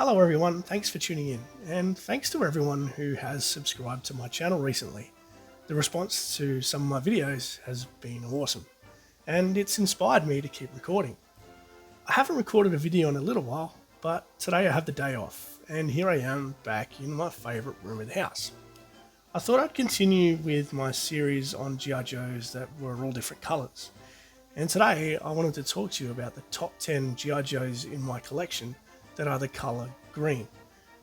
Hello everyone, thanks for tuning in, and thanks to everyone who has subscribed to my channel recently. The response to some of my videos has been awesome, and it's inspired me to keep recording. I haven't recorded a video in a little while, but today I have the day off, and here I am back in my favourite room of the house. I thought I'd continue with my series on G.I. Joes that were all different colours, and today I wanted to talk to you about the top 10 G.I. Joes in my collection that are the colour green.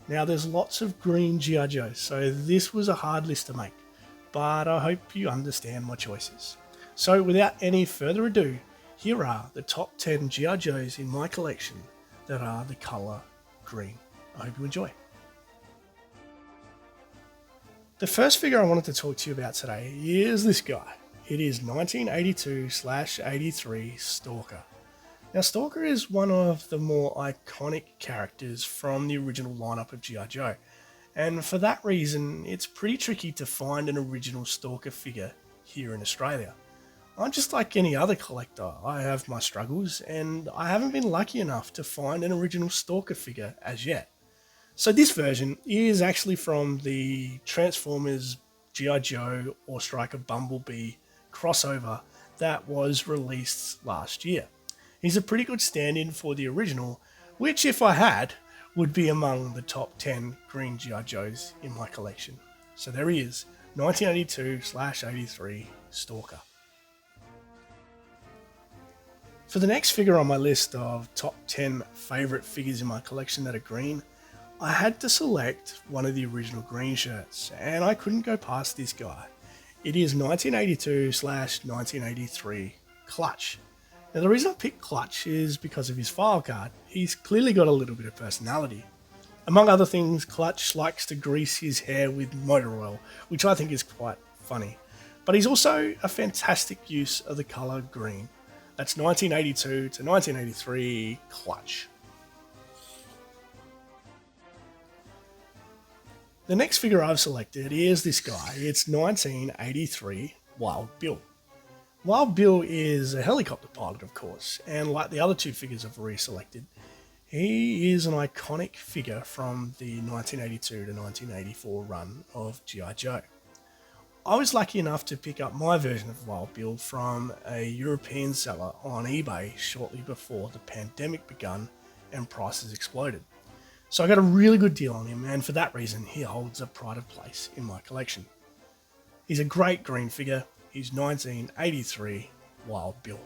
Now there's lots of green G.I. Joes, so this was a hard list to make, but I hope you understand my choices. So without any further ado, here are the top 10 G.I. Joes in my collection that are the colour green. I hope you enjoy. The first figure I wanted to talk to you about today is this guy. It is 1982/83 Stalker. Now, Stalker is one of the more iconic characters from the original lineup of G.I. Joe, and for that reason, it's pretty tricky to find an original Stalker figure here in Australia. I'm just like any other collector, I have my struggles, and I haven't been lucky enough to find an original Stalker figure as yet. So this version is actually from the Transformers G.I. Joe or Striker Bumblebee crossover that was released last year. He's a pretty good stand-in for the original, which if I had, would be among the top 10 green G.I. Joes in my collection. So there he is, 1982/83 Stalker. For the next figure on my list of top 10 favourite figures in my collection that are green, I had to select one of the original green shirts, and I couldn't go past this guy. It is 1982/1983 Clutch. Now the reason I picked Clutch is because of his file card. He's clearly got a little bit of personality. Among other things, Clutch likes to grease his hair with motor oil, which I think is quite funny. But he's also a fantastic use of the colour green. That's 1982 to 1983 Clutch. The next figure I've selected is this guy. It's 1983 Wild Bill. Wild Bill is a helicopter pilot, of course, and like the other two figures I've already selected, he is an iconic figure from the 1982 to 1984 run of G.I. Joe. I was lucky enough to pick up my version of Wild Bill from a European seller on eBay shortly before the pandemic began and prices exploded. So I got a really good deal on him, and for that reason he holds a pride of place in my collection. He's a great green figure. He's 1983 Wild Bill.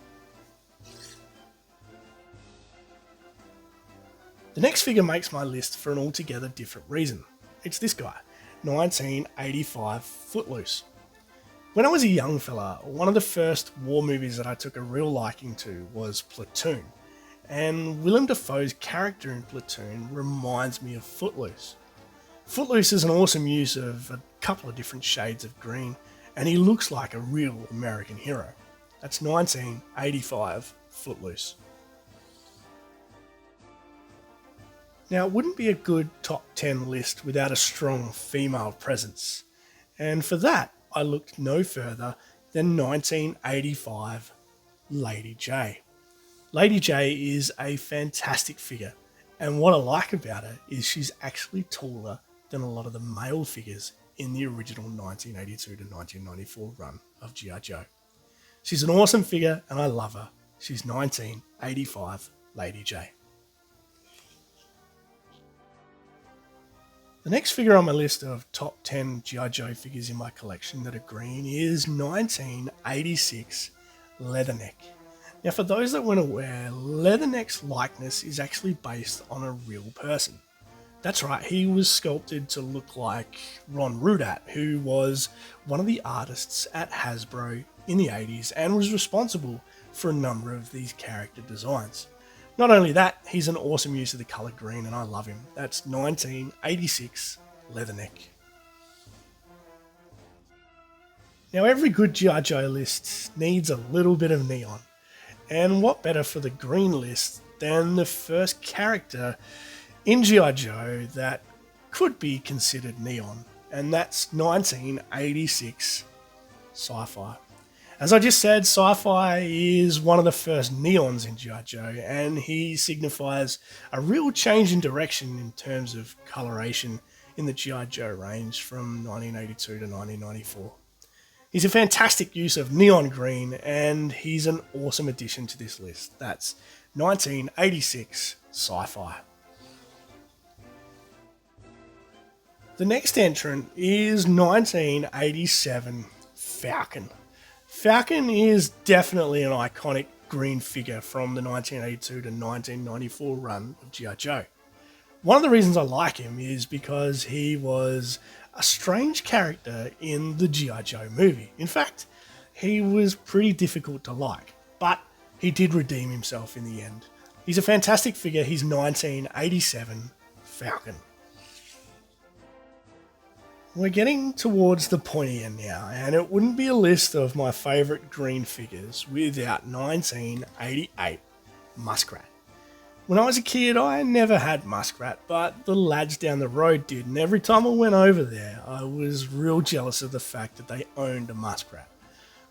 The next figure makes my list for an altogether different reason. It's this guy, 1985 Footloose. When I was a young fella, one of the first war movies that I took a real liking to was Platoon, and Willem Dafoe's character in Platoon reminds me of Footloose. Footloose is an awesome use of a couple of different shades of green, and he looks like a real American hero. That's 1985 Footloose. Now, it wouldn't be a good top 10 list without a strong female presence, and for that I looked no further than 1985 Lady Jaye. Lady Jaye is a fantastic figure, and what I like about her is she's actually taller than a lot of the male figures in the original 1982 to 1994 run of G.I. Joe. She's an awesome figure and I love her. She's 1985 Lady Jaye. The next figure on my list of top 10 G.I. Joe figures in my collection that are green is 1986 Leatherneck. Now for those that weren't aware, Leatherneck's likeness is actually based on a real person. That's right, he was sculpted to look like Ron Rudat, who was one of the artists at Hasbro in the 80s and was responsible for a number of these character designs. Not only that, he's an awesome use of the colour green and I love him. That's 1986 Leatherneck. Now every good G.I. Joe list needs a little bit of neon. And what better for the green list than the first character in G.I. Joe that could be considered neon, and that's 1986 Sci-Fi. As I just said, Sci-Fi is one of the first neons in G.I. Joe, and he signifies a real change in direction in terms of coloration in the G.I. Joe range from 1982 to 1994. He's a fantastic use of neon green, and he's an awesome addition to this list. That's 1986 Sci-Fi. The next entrant is 1987 Falcon. Falcon is definitely an iconic green figure from the 1982 to 1994 run of G.I. Joe. One of the reasons I like him is because he was a strange character in the G.I. Joe movie. In fact, he was pretty difficult to like, but he did redeem himself in the end. He's a fantastic figure. He's 1987 Falcon. We're getting towards the pointy end now, and it wouldn't be a list of my favourite green figures without 1988 Muskrat. When I was a kid, I never had Muskrat, but the lads down the road did, and every time I went over there, I was real jealous of the fact that they owned a Muskrat.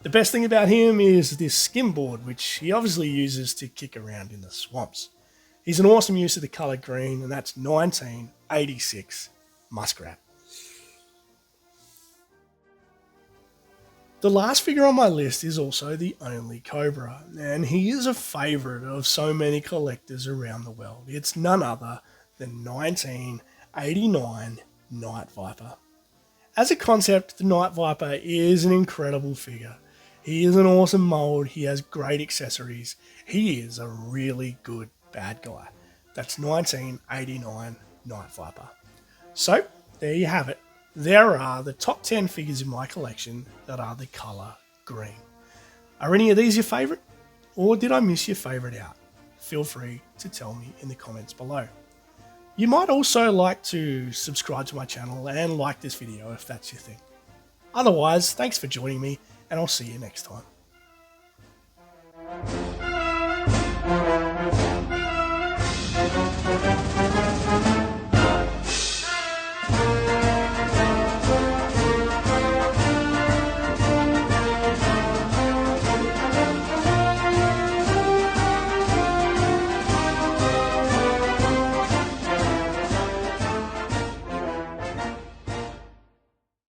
The best thing about him is this skimboard, which he obviously uses to kick around in the swamps. He's an awesome use of the colour green, and that's 1986 Muskrat. The last figure on my list is also the only Cobra, and he is a favourite of so many collectors around the world. It's none other than 1989 Night Viper. As a concept, the Night Viper is an incredible figure. He is an awesome mould, he has great accessories, he is a really good bad guy. That's 1989 Night Viper. So, there you have it. There are the top 10 figures in my collection that are the colour green. Are any of these your favourite? Or did I miss your favourite out? Feel free to tell me in the comments below. You might also like to subscribe to my channel and like this video if that's your thing. Otherwise, thanks for joining me, and I'll see you next time.